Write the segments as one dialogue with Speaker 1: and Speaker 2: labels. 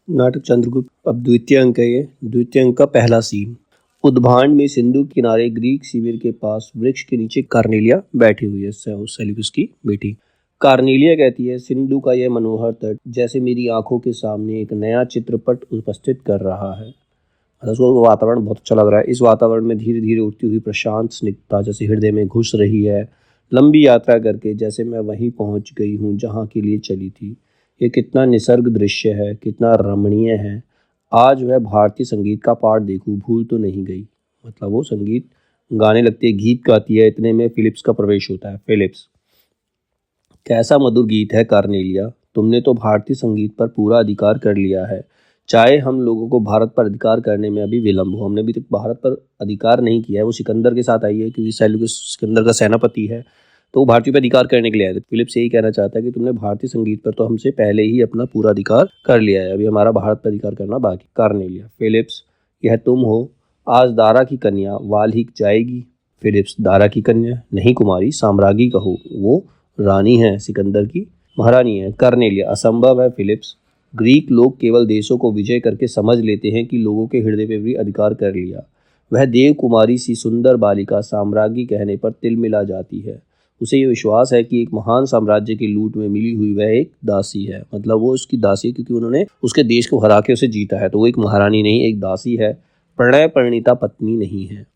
Speaker 1: नाटक चंद्रगुप्त। अब द्वितीय अंक है ये। द्वितीय अंक का पहला सीन। उद्भांड में सिंधु किनारे ग्रीक शिविर के पास वृक्ष के नीचे कार्नेलिया बैठी हुई है, सेल्यूकस की बेटी। कार्नेलिया कहती है, सिंधु का यह मनोहर तट जैसे मेरी आंखों के सामने एक नया चित्रपट उपस्थित कर रहा है। मतलब उसको वातावरण बहुत अच्छा लग रहा है। इस वातावरण में धीरे धीरे उठती हुई प्रशांत स्निग्धता जैसे हृदय में घुस रही है। लंबी यात्रा करके जैसे मैं वहीं पहुंच गई हूँ जहाँ के लिए चली थी। ये कितना निसर्ग दृश्य है, कितना रमणीय है। आज वह भारतीय संगीत का पाठ देखूं, भूल तो नहीं गई। मतलब वो संगीत गाने लगती है, गीत गाती है। इतने में फिलिप्स का प्रवेश होता है। फिलिप्स, कैसा मधुर गीत है कार्नेलिया। तुमने तो भारतीय संगीत पर पूरा अधिकार कर लिया है। चाहे हम लोगों को भारत पर अधिकार करने में अभी विलंब हो, हमने अभी तक भारत पर अधिकार नहीं किया है। वो सिकंदर के साथ आई है क्योंकि सेल्यूकस सिकंदर का सेनापति है, तो वो भारतीय पर अधिकार करने के लिए आए थे। फिलिप्स यही कहना चाहता है कि तुमने भारतीय संगीत पर तो हमसे पहले ही अपना पूरा अधिकार कर लिया है, अभी हमारा भारत पर अधिकार करना बाकी। कार्नेलिया, फिलिप्स, यह तुम हो। आज दारा की कन्या वाल्हीक जाएगी। फिलिप्स, दारा की कन्या नहीं कुमारी, साम्राज्ञी कहो। वो रानी है, सिकंदर की महारानी है। कार्नेलिया, असंभव है फिलिप्स। ग्रीक लोग केवल देशों को विजय करके समझ लेते हैं कि लोगों के हृदय पे भी अधिकार कर लिया। वह देव कुमारी सी सुंदर बालिका साम्राज्ञी कहने पर तिल मिला जाती है। उसे ये विश्वास है कि एक महान साम्राज्य की लूट में मिली हुई वह एक दासी है। मतलब वो उसकी दासी है क्योंकि उन्होंने उसके देश को हरा के उसे जीता है, तो वो एक महारानी नहीं, एक दासी है। प्रणय परिणीता पत्नी नहीं है।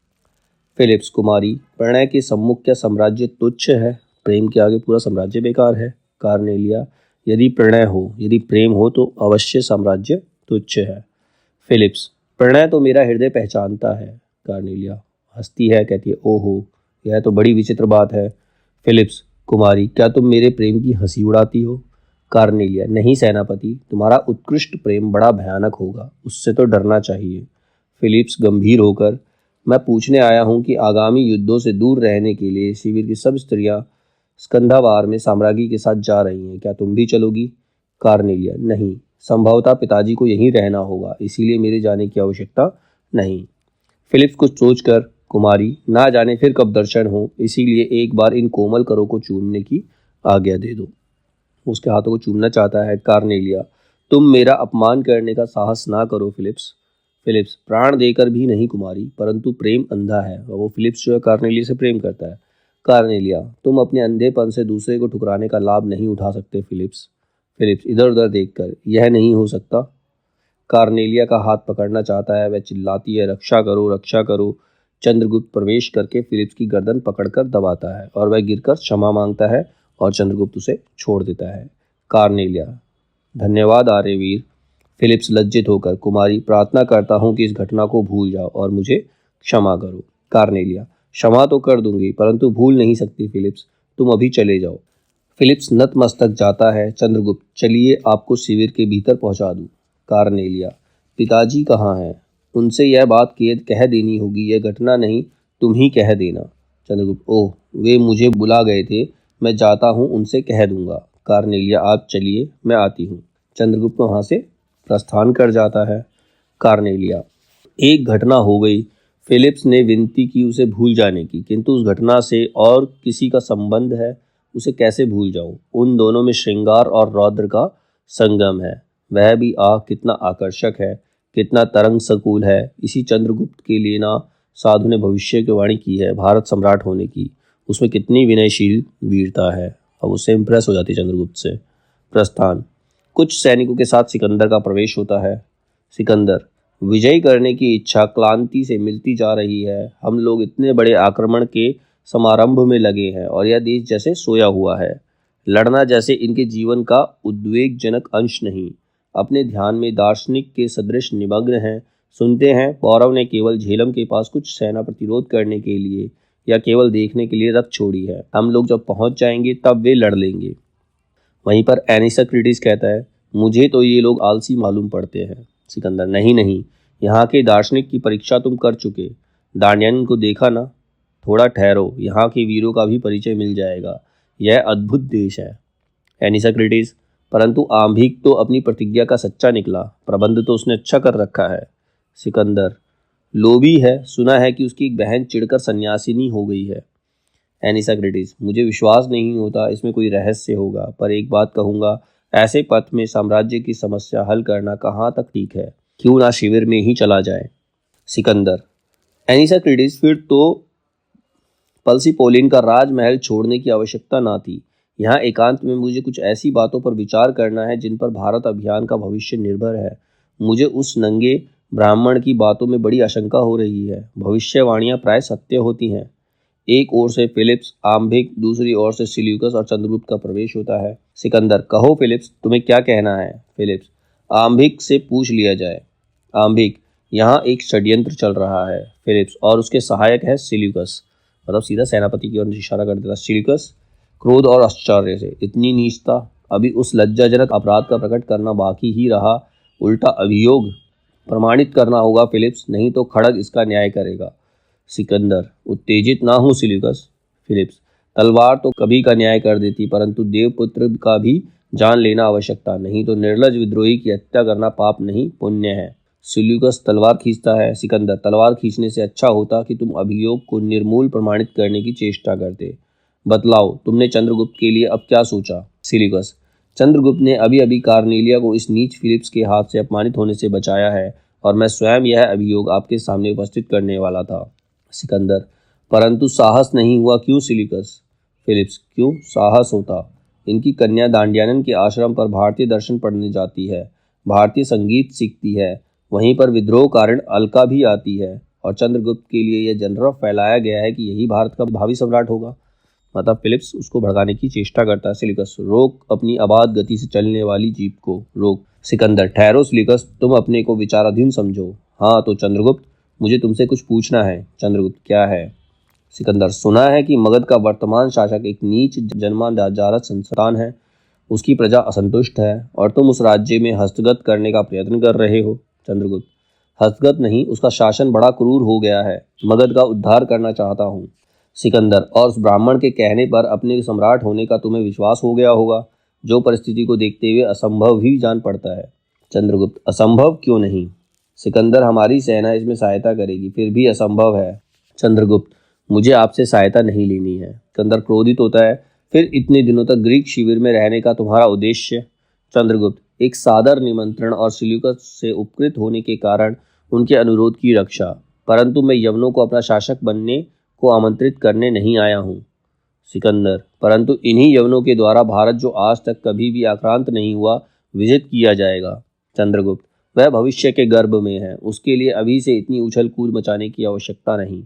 Speaker 1: फिलिप्स, कुमारी, प्रणय के सम्मुख क्या साम्राज्य तुच्छ है? प्रेम के आगे पूरा साम्राज्य बेकार है। कार्नेलिया, यदि प्रणय हो, यदि प्रेम हो तो अवश्य साम्राज्य तुच्छ है। फिलिप्स, प्रणय तो मेरा हृदय पहचानता है। कार्नेलिया हंसती है, कहती है, ओहो, यह तो बड़ी विचित्र बात है। फिलिप्स, कुमारी, क्या तुम मेरे प्रेम की हंसी उड़ाती हो? कार्नेलिया, नहीं सेनापति, तुम्हारा उत्कृष्ट प्रेम बड़ा भयानक होगा, उससे तो डरना चाहिए। फिलिप्स गंभीर होकर, मैं पूछने आया हूँ कि आगामी युद्धों से दूर रहने के लिए शिविर की सब स्त्रियां स्कंधावार में साम्राज्ञी के साथ जा रही हैं, क्या तुम भी चलोगी? कार्नेलिया, नहीं, संभवतः पिताजी को यहीं रहना होगा, इसीलिए मेरे जाने की आवश्यकता नहीं। फिलिप्स कुछ सोचकर, कुमारी, ना जाने फिर कब दर्शन हो, इसीलिए एक बार इन कोमल करों को चूमने की आज्ञा दे दो। उसके हाथों को चूमना चाहता है। कार्नेलिया, तुम मेरा अपमान करने का साहस ना करो फिलिप्स। फिलिप्स, प्राण देकर भी नहीं कुमारी, परंतु प्रेम अंधा है। और वो फिलिप्स जो है कार्नेलिया से प्रेम करता है। कार्नेलिया, तुम अपने अंधेपन से दूसरे को ठुकराने का लाभ नहीं उठा सकते फिलिप्स। फिलिप्स इधर उधर देखकर, यह नहीं हो सकता। कार्नेलिया का हाथ पकड़ना चाहता है, वह चिल्लाती है, रक्षा करो, रक्षा करो। चंद्रगुप्त प्रवेश करके फिलिप्स की गर्दन पकड़कर दबाता है और वह गिरकर क्षमा मांगता है और चंद्रगुप्त उसे छोड़ देता है। कार्नेलिया, धन्यवाद आर्यवीर। फिलिप्स लज्जित होकर, कुमारी, प्रार्थना करता हूँ कि इस घटना को भूल जाओ और मुझे क्षमा करो। कार्नेलिया, क्षमा तो कर दूंगी, परंतु भूल नहीं सकती फिलिप्स, तुम अभी चले जाओ। फिलिप्स नतमस्तक जाता है। चंद्रगुप्त, चलिए आपको शिविर के भीतर पहुंचा दूं। कार्नेलिया, पिताजी कहाँ हैं? उनसे यह बात कह देनी होगी, यह घटना नहीं, तुम ही कह देना। चंद्रगुप्त, ओह, वे मुझे बुला गए थे, मैं जाता हूँ, उनसे कह दूंगा। कार्नेलिया, आप चलिए, मैं आती हूँ। चंद्रगुप्त वहां से प्रस्थान कर जाता है। कार्नेलिया, एक घटना हो गई। फिलिप्स ने विनती की उसे भूल जाने की, किंतु उस घटना से और किसी का संबंध है, उसे कैसे भूल जाऊं? उन दोनों में श्रृंगार और रौद्र का संगम है। वह भी कितना आकर्षक है, कितना तरंग सकुल है। इसी चंद्रगुप्त के लिए ना साधु ने भविष्य की वाणी की है भारत सम्राट होने की। उसमें कितनी विनयशील वीरता है। अब उससे इंप्रेस हो जाती है चंद्रगुप्त से। प्रस्थान। कुछ सैनिकों के साथ सिकंदर का प्रवेश होता है। सिकंदर, विजय करने की इच्छा क्लांति से मिलती जा रही है। हम लोग इतने बड़े आक्रमण के समारंभ में लगे हैं और यह देश जैसे सोया हुआ है। लड़ना जैसे इनके जीवन का उद्वेगजनक अंश नहीं, अपने ध्यान में दार्शनिक के सदृश निमग्न हैं। सुनते हैं पौरव ने केवल झेलम के पास कुछ सेना प्रतिरोध करने के लिए या केवल देखने के लिए रख छोड़ी है। हम लोग जब पहुंच जाएंगे तब वे लड़ लेंगे। वहीं पर एनिसक्रिटिस कहता है, मुझे तो ये लोग आलसी मालूम पड़ते हैं। सिकंदर, नहीं नहीं, यहाँ के दार्शनिक की परीक्षा तुम कर चुके। दांडियन को देखा ना? थोड़ा ठहरो, यहाँ के वीरों का भी परिचय मिल जाएगा। यह अद्भुत देश है। एनिसक्रिटिस, परंतु आंभिक तो अपनी प्रतिज्ञा का सच्चा निकला, प्रबंध तो उसने अच्छा कर रखा है। सिकंदर, लोभी है, सुना है कि उसकी एक बहन चिढ़कर सन्यासिनी हो गई है। एनिसक्रिटिस, मुझे विश्वास नहीं होता, इसमें कोई रहस्य होगा, पर एक बात कहूँगा, ऐसे पथ में साम्राज्य की समस्या हल करना कहाँ तक ठीक है, क्यों ना शिविर में ही चला जाए। सिकंदर, एनिसाक्रिटिस, फिर तो पल्सीपोलिन का राजमहल छोड़ने की आवश्यकता ना थी। यहाँ एकांत में मुझे कुछ ऐसी बातों पर विचार करना है जिन पर भारत अभियान का भविष्य निर्भर है। मुझे उस नंगे ब्राह्मण की बातों में बड़ी आशंका हो रही है। भविष्यवाणियां प्राय सत्य होती हैं। एक ओर से फिलिप्स, आम्भिक, दूसरी ओर से सिल्यूकस और चंद्रगुप्त का प्रवेश होता है। सिकंदर, कहो फिलिप्स, तुम्हें क्या कहना है। फिलिप्स, आम्भिक से पूछ लिया जाए। आम्भिक, यहाँ एक षड्यंत्र चल रहा है। फिलिप्स, और उसके सहायक है सिल्यूकस। मतलब सीधा सेनापति की ओर इशारा कर देता। सिल्यूकस, क्रोध और आश्चर्य से, इतनी नीचता, अभी उस लज्जाजनक अपराध का प्रकट करना बाकी ही रहा, उल्टा अभियोग प्रमाणित करना होगा फिलिप्स, नहीं तो खड़ग इसका न्याय करेगा। सिकंदर, उत्तेजित ना हो सिल्यूकस। फिलिप्स, तलवार तो कभी का न्याय कर देती, परंतु देवपुत्र का भी जान लेना आवश्यकता, नहीं तो निर्लज विद्रोही की हत्या करना पाप नहीं पुण्य है। सिल्यूकस तलवार खींचता है। सिकंदर, तलवार खींचने से अच्छा होता कि तुम अभियोग को निर्मूल प्रमाणित करने की चेष्टा करते। बतलाओ, तुमने चंद्रगुप्त के लिए अब क्या सोचा। सिल्यूकस, चंद्रगुप्त ने अभी अभी कार्नेलिया को इस नीच फिलिप्स के हाथ से अपमानित होने से बचाया है, और मैं स्वयं यह अभियोग आपके सामने उपस्थित करने वाला था। सिकंदर, परंतु साहस नहीं हुआ क्यों सिल्यूकस। फिलिप्स, क्यों साहस होता। इनकी कन्या दांड्यानन के आश्रम पर भारतीय दर्शन पढ़ने जाती है, भारतीय संगीत सीखती है, वहीं पर विद्रोह कारण अलका भी आती है, और चंद्रगुप्त के लिए यह जनरव फैलाया गया है कि यही भारत का भावी सम्राट होगा। मतलब फिलिप्स उसको भड़काने की चेष्टा करता है। सिल्यूकस, रोक अपनी अबाध गति से चलने वाली जीप को, रोक। सिकंदर, ठहरो सिल्यूकस, तुम अपने को विचाराधीन समझो। हाँ तो चंद्रगुप्त, मुझे तुमसे कुछ पूछना है। चंद्रगुप्त, क्या है। सिकंदर, सुना है कि मगध का वर्तमान शासक एक नीच जन्मांधारक संतान है, उसकी प्रजा असंतुष्ट है, और तुम उस राज्य में हस्तगत करने का प्रयत्न कर रहे हो। चंद्रगुप्त, हस्तगत नहीं, उसका शासन बड़ा क्रूर हो गया है, मगध का उद्धार करना चाहता हूँ। सिकंदर, और उस ब्राह्मण के कहने पर अपने सम्राट होने का तुम्हें विश्वास हो गया होगा, जो परिस्थिति को देखते हुए असंभव ही जान पड़ता है। चंद्रगुप्त, असंभव क्यों नहीं। सिकंदर, हमारी सेना इसमें सहायता करेगी, फिर भी असंभव है। चंद्रगुप्त, मुझे आपसे सहायता नहीं लेनी है। सिकंदर क्रोधित होता है, फिर इतने दिनों तक ग्रीक शिविर में रहने का तुम्हारा उद्देश्य। चंद्रगुप्त, एक सादर निमंत्रण और सिल्यूकस से उपकृत होने के कारण उनके अनुरोध की रक्षा, परंतु मैं यवनों को अपना शासक बनने को आमंत्रित करने नहीं आया हूँ। सिकंदर, परंतु इन्हीं यवनों के द्वारा भारत, जो आज तक कभी भी आक्रांत नहीं हुआ, विजित किया जाएगा। चंद्रगुप्त, वह भविष्य के गर्भ में है, उसके लिए अभी से इतनी उछल कूद मचाने की आवश्यकता नहीं।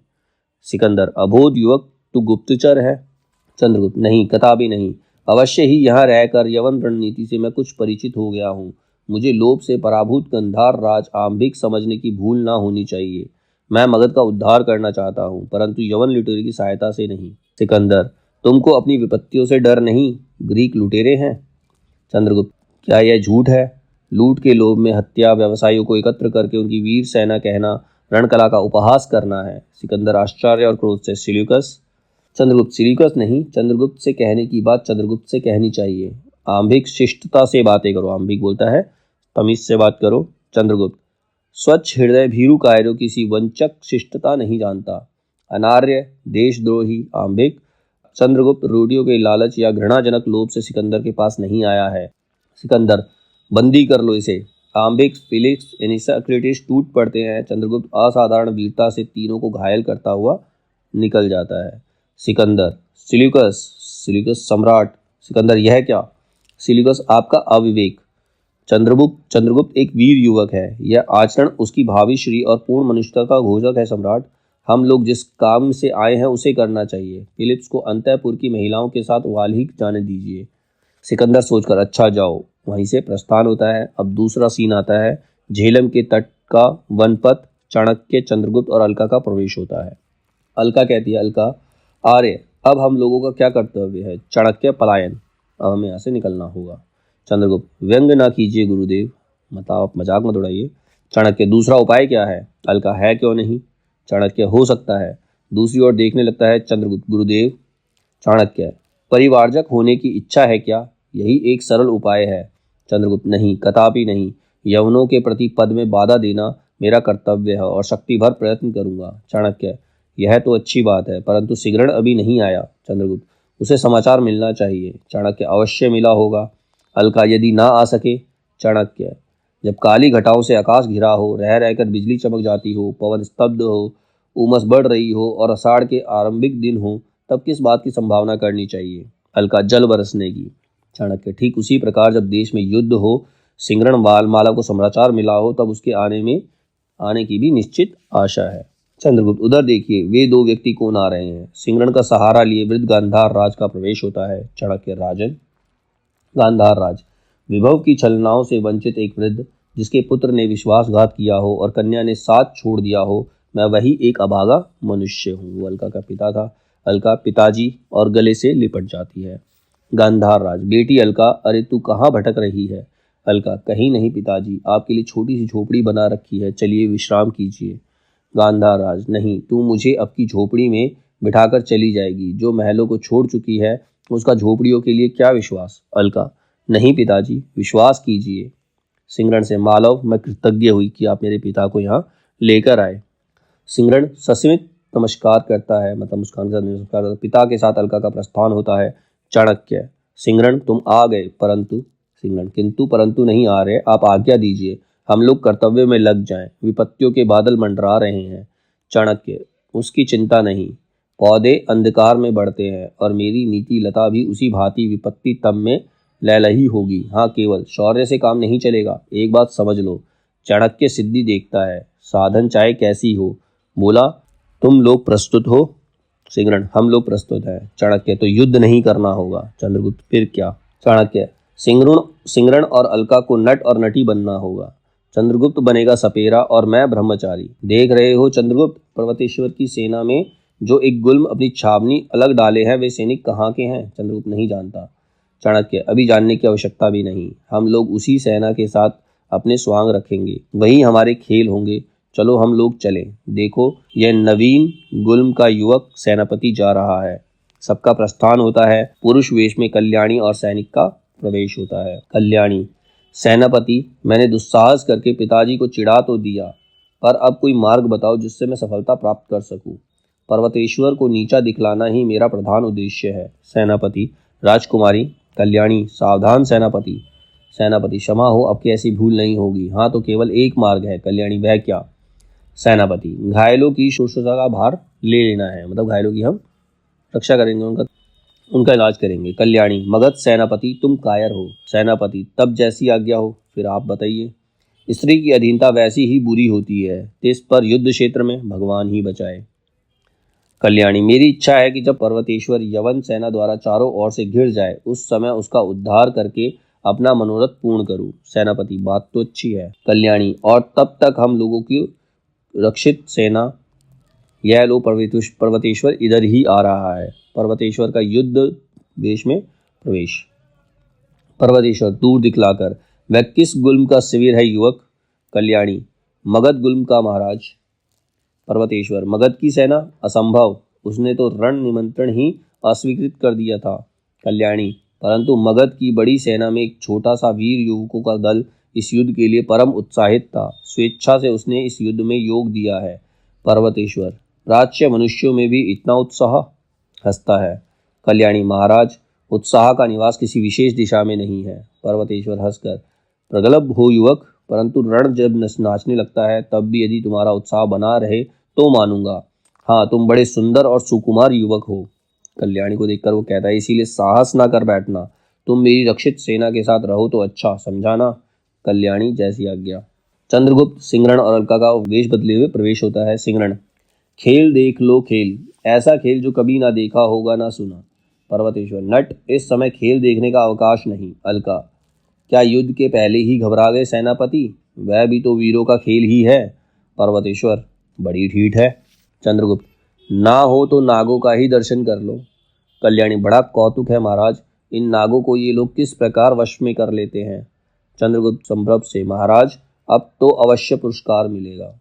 Speaker 1: सिकंदर, अबोध युवक, तू गुप्तचर है। चंद्रगुप्त, नहीं, कदापि नहीं, अवश्य ही यहाँ रहकर यवन रणनीति से मैं कुछ परिचित हो गया हूँ। मुझे लोभ से पराभूत गंधार राज आम्भिक समझने की भूल ना होनी चाहिए। मैं मगध का उद्धार करना चाहता हूँ, परंतु यवन लुटेरे की सहायता से नहीं। सिकंदर, तुमको अपनी विपत्तियों से डर नहीं, ग्रीक लुटेरे हैं। चंद्रगुप्त, क्या यह झूठ है। लूट के लोभ में हत्या, व्यवसायियों को एकत्र करके उनकी वीर सेना कहना, रणकला का उपहास करना है। सिकंदर आश्चर्य और क्रोध से, सिल्यूकस। चंद्रगुप्त, सिल्यूकस नहीं, चंद्रगुप्त से कहने की बात चंद्रगुप्त से कहनी चाहिए। आम्भिक, शिष्टता से बातें करो। आम्भिक बोलता है, तमीज से बात करो। चंद्रगुप्त, स्वच्छ हृदय भीरु कायरो किसी वंचक शिष्टता नहीं जानता, अनार्य देशद्रोही। आम्भिक, चंद्रगुप्त रूढ़ियों के लालच या घृणाजनक लोभ से सिकंदर के पास नहीं आया है। सिकंदर, बंदी कर लो इसे। आम्भिक, फिलिप्स, एनिसाक्रिटिस टूट पड़ते हैं। चंद्रगुप्त असाधारण वीरता से तीनों को घायल करता हुआ निकल जाता है। सिकंदर, सिल्यूकस। सिल्यूकस सम्राट। सिकंदर, यह क्या। सिल्यूकस, आपका अविवेक। चंद्रगुप्त एक वीर युवक है, यह आचरण उसकी भावी श्री और पूर्ण मनुष्यता का घोषक है। सम्राट, हम लोग जिस काम से आए हैं उसे करना चाहिए। फिलिप्स को अंतःपुर की महिलाओं के साथ वाल्हीक जाने दीजिए। सिकंदर सोचकर, अच्छा जाओ। वहीं से प्रस्थान होता है। अब दूसरा सीन आता है। झेलम के तट का वनपथ, चाणक्य, चंद्रगुप्त और अलका का प्रवेश होता है। अलका कहती है, अलका, आर्य, अब हम लोगों का क्या कर्तव्य है। चाणक्य, पलायन, अब हमें यहाँ से निकलना होगा। चंद्रगुप्त, व्यंग ना कीजिए गुरुदेव, मतलब आप मजाक मत उड़ाइए। चाणक्य, दूसरा उपाय क्या है। अलका, है क्यों नहीं। चाणक्य, हो सकता है। दूसरी ओर देखने लगता है चंद्रगुप्त, गुरुदेव। चाणक्य, परिवारजक होने की इच्छा है क्या, यही एक सरल उपाय है। चंद्रगुप्त, नहीं, कदापि नहीं, यवनों के प्रति पद में बाधा देना मेरा कर्तव्य है और शक्ति भर प्रयत्न करूंगा। चाणक्य, यह तो अच्छी बात है, परंतु सिगरण अभी नहीं आया। चंद्रगुप्त, उसे समाचार मिलना चाहिए। चाणक्य, अवश्य मिला होगा। अलका यदि ना आ सके? चाणक्य जब काली घटाओं से आकाश घिरा हो, रह रहकर बिजली चमक जाती हो, पवन स्तब्ध हो, उमस बढ़ रही हो और आषाढ़ के आरंभिक दिन हो, तब किस बात की संभावना करनी चाहिए? अलका जल बरसने की। चाणक्य ठीक उसी प्रकार जब देश में युद्ध हो, सिंगरण माला को समाचार मिला हो, तब उसके आने की भी निश्चित आशा है। चंद्रगुप्त उधर देखिए, वे दो व्यक्ति कौन आ रहे हैं? सिंगरण का सहारा लिए वृद्ध गांधार राज का प्रवेश होता है। चाणक्य राजन। गांधार राज विभव की छलनाओं से वंचित एक वृद्ध, जिसके पुत्र ने विश्वासघात किया हो और कन्या ने साथ छोड़ दिया हो, मैं वही एक अभागा मनुष्य हूँ। वो अलका का पिता था। अलका पिताजी और गले से लिपट जाती है। गांधार राज बेटी अलका, अरे तू कहाँ भटक रही है? अलका कहीं नहीं पिताजी, आपके लिए छोटी सी झोपड़ी बना रखी है, चलिए विश्राम कीजिए। गांधार राज नहीं, तू मुझे अपनी झोपड़ी में बिठाकर चली जाएगी। जो महलों को छोड़ चुकी है, उसका झोपड़ियों के लिए क्या विश्वास? अलका नहीं पिताजी, विश्वास कीजिए। सिंगरण से मालव, मैं कृतज्ञ हुई कि आप मेरे पिता को यहाँ लेकर आए। सिंगरण सस्मित नमस्कार करता है, मतलब मुस्कान के साथ नमस्कार करता है। पिता के साथ अलका का प्रस्थान होता है। चाणक्य सिंगरण तुम आ गए, परंतु? सिंगरण किंतु परंतु नहीं आ रहे, आप आज्ञा दीजिए, हम लोग कर्तव्य में लग जाएं, विपत्तियों के बादल मंडरा रहे हैं। चाणक्य उसकी चिंता नहीं, पौधे अंधकार में बढ़ते हैं और मेरी नीति लता भी उसी भांति विपत्ति तम में लहलही होगी। हाँ, केवल शौर्य से काम नहीं चलेगा, एक बात समझ लो। चाणक्य सिद्धि देखता है, साधन चाहे कैसी हो। बोला तुम लोग प्रस्तुत हो? सिंगरण हम लोग प्रस्तुत हैं। चाणक्य तो युद्ध नहीं करना होगा। चंद्रगुप्त फिर क्या? चाणक्य सिंगरण और अलका को नट और नटी बनना होगा। चंद्रगुप्त बनेगा सपेरा और मैं ब्रह्मचारी। देख रहे हो चंद्रगुप्त, पर्वतेश्वर की सेना में जो एक गुल्म अपनी छावनी अलग डाले हैं, वे सैनिक कहाँ के हैं? चंद्रगुप्त नहीं जानता। चाणक्य अभी जानने की आवश्यकता भी नहीं, हम लोग उसी सेना के साथ अपने स्वांग रखेंगे, वही हमारे खेल होंगे। चलो हम लोग चलें। देखो यह नवीन गुल्म का युवक सेनापति जा रहा है। सबका प्रस्थान होता है। पुरुष वेश में कल्याणी और सैनिक का प्रवेश होता है। कल्याणी सेनापति, मैंने दुस्साहस करके पिताजी को चिढ़ा तो दिया, पर अब कोई मार्ग बताओ जिससे मैं सफलता प्राप्त कर सकूं। पर्वतेश्वर को नीचा दिखलाना ही मेरा प्रधान उद्देश्य है। सेनापति राजकुमारी। कल्याणी सावधान सेनापति। सेनापति क्षमा हो, अब की ऐसी भूल नहीं होगी। हाँ तो केवल एक मार्ग है। कल्याणी वह क्या? सेनापति घायलों की शुश्रूषा का भार ले लेना है, मतलब घायलों की हम रक्षा करेंगे, उनका इलाज करेंगे। कल्याणी मगध सेनापति तुम कायर हो। सेनापति तब जैसी आज्ञा हो, फिर आप बताइए। स्त्री की अधीनता वैसी ही बुरी होती है, इस पर युद्ध क्षेत्र में भगवान ही बचाए। कल्याणी मेरी इच्छा है कि जब पर्वतेश्वर यवन सेना द्वारा चारों ओर से घिर जाए, उस समय उसका उद्धार करके अपना मनोरथ पूर्ण करूं। सेनापति बात तो अच्छी है। कल्याणी और तब तक हम लोगों की रक्षित सेना, यह लो पर्वतेश्वर इधर ही आ रहा है। पर्वतेश्वर का युद्ध देश में प्रवेश। पर्वतेश्वर दूर दिखलाकर, वह किस गुल्म का शिविर है युवक? कल्याणी मगध गुल्म का महाराज। पर्वतेश्वर मगध की सेना? असंभव, उसने तो रण निमंत्रण ही अस्वीकृत कर दिया था। कल्याणी परंतु मगध की बड़ी सेना में एक छोटा सा वीर युवकों का दल इस युद्ध के लिए परम उत्साहित था। स्वेच्छा से उसने इस युद्ध में योग दिया है। पर्वतेश्वर प्राच्य मनुष्यों में भी इतना उत्साह? हंसता है। कल्याणी महाराज, उत्साह का निवास किसी विशेष दिशा में नहीं है। पर्वतेश्वर हंसकर, प्रगल्भ हो युवक, परंतु रण जब नाचने लगता है तब भी यदि तुम्हारा उत्साह बना रहे तो मानूंगा। हाँ तुम बड़े सुंदर और सुकुमार युवक हो। कल्याणी को देखकर वो कहता है, इसीलिए साहस ना कर बैठना, तुम मेरी रक्षित सेना के साथ रहो तो अच्छा, समझा ना? कल्याणी जैसी आज्ञा। चंद्रगुप्त सिंगरण और अलका का वेश बदले हुए प्रवेश होता है। सिंगरण खेल देख लो खेल, ऐसा खेल जो कभी ना देखा होगा ना सुना। पर्वतेश्वर नट, इस समय खेल देखने का अवकाश नहीं। अलका क्या युद्ध के पहले ही घबरा गए सेनापति? वह भी तो वीरों का खेल ही है। पर्वतेश्वर बड़ी ठीठ है। चंद्रगुप्त ना हो तो नागों का ही दर्शन कर लो। कल्याणी बड़ा कौतुक है महाराज, इन नागों को ये लोग किस प्रकार वश में कर लेते हैं। चंद्रगुप्त संभ्रम से, महाराज अब तो अवश्य पुरस्कार मिलेगा।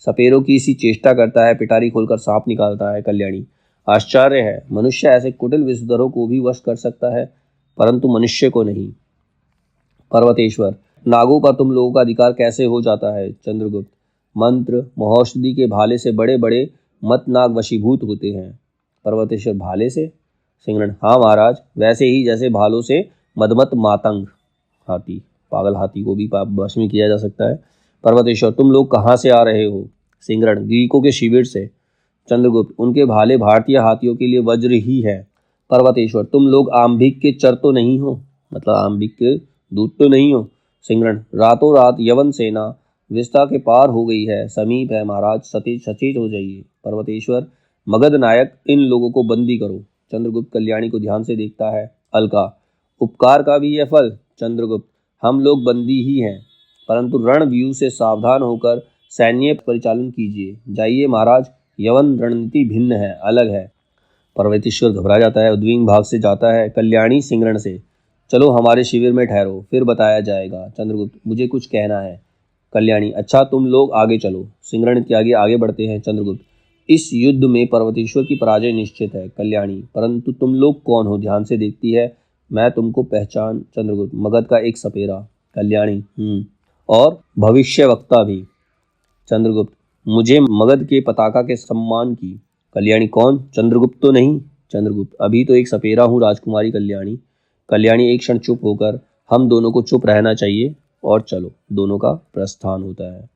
Speaker 1: सपेरों की इसी चेष्टा करता है, पिटारी खोलकर सांप निकालता है। कल्याणी आश्चर्य है, मनुष्य ऐसे कुटिल विषधरों को भी वश कर सकता है, परंतु मनुष्य को नहीं। पर्वतेश्वर नागों पर तुम लोगों का अधिकार कैसे हो जाता है? चंद्रगुप्त मंत्र महौषधि के भाले से बड़े बड़े मत नाग वशीभूत होते हैं। पर्वतेश्वर भाले से? सिंगरण हाँ महाराज, वैसे ही जैसे भालों से मदमत मातंग। हाथी, पागल हाथी को भी वश में किया जा सकता है। पर्वतेश्वर, तुम लोग कहाँ से आ रहे हो? सिंगरण, ग्रीकों के शिविर से। चंद्रगुप्त, उनके भाले भारतीय हाथियों के लिए वज्र ही है। पर्वतेश्वर, तुम लोग आम्भिक के चर तो नहीं हो, मतलब आम्भिक के दूत तो नहीं हो। सिंगरण, रातों रात यवन सेना विस्ता के पार हो गई है, समीप है महाराज, सचेत हो जाइए। पर्वतेश्वर, मगध नायक, इन लोगों को बंदी करो। चंद्रगुप्त कल्याणी को ध्यान से देखता है। अलका, उपकार का भी यह फल। चंद्रगुप्त, हम लोग बंदी ही हैं, परंतु रणव्यूह से सावधान होकर सैन्य परिचालन कीजिए। जाइए महाराज, यवन रणनीति भिन्न है, अलग है। पर्वतेश्वर घबरा जाता है, उद्विग्न भाव से जाता है। कल्याणी सिंगरण से, चलो हमारे शिविर में ठहरो, फिर बताया जाएगा। चंद्रगुप्त, मुझे कुछ कहना है। कल्याणी, अच्छा तुम लोग आगे चलो। सिंगरण त्यागी आगे बढ़ते हैं। चंद्रगुप्त, इस युद्ध में पर्वतेश्वर की पराजय निश्चित है। कल्याणी, परंतु तुम लोग कौन हो? ध्यान से देखती है। मैं तुमको पहचान। चंद्रगुप्त, मगध का एक सपेरा। कल्याणी, और भविष्यवक्ता भी। चंद्रगुप्त, मुझे मगध के पताका के सम्मान की। कल्याणी, कौन? चंद्रगुप्त तो नहीं? चंद्रगुप्त, अभी तो एक सपेरा हूँ राजकुमारी कल्याणी। कल्याणी एक क्षण चुप होकर, हम दोनों को चुप रहना चाहिए और चलो। दोनों का प्रस्थान होता है।